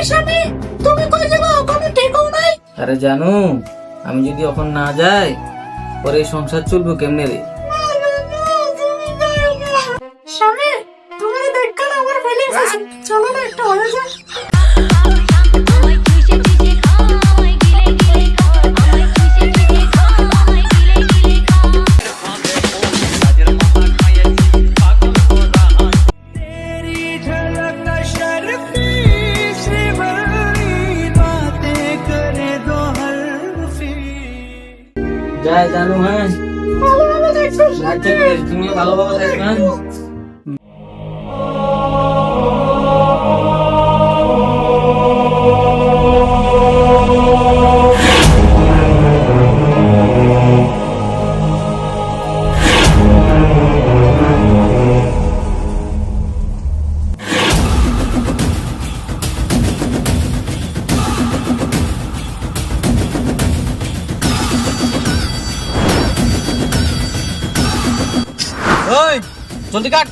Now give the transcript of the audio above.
স্বামী, তুমি কই যাবা? ওখানে ঠিকও নাই। আরে জানু, আমি যদি এখন না যাই পরে এই সংসার চলবো কেমনে রে? স্বামী, তুমি দেখো না আমার ফিলিংস আছে, চলো না একটু হয়ে যায়। যাই জানু, হ্যাঁ ভালোভাবে দেখো আচ্ছা বেশ, তুমিও ভালোভাবে দেখবে, হ্যাঁ? ওই জলদি কাট।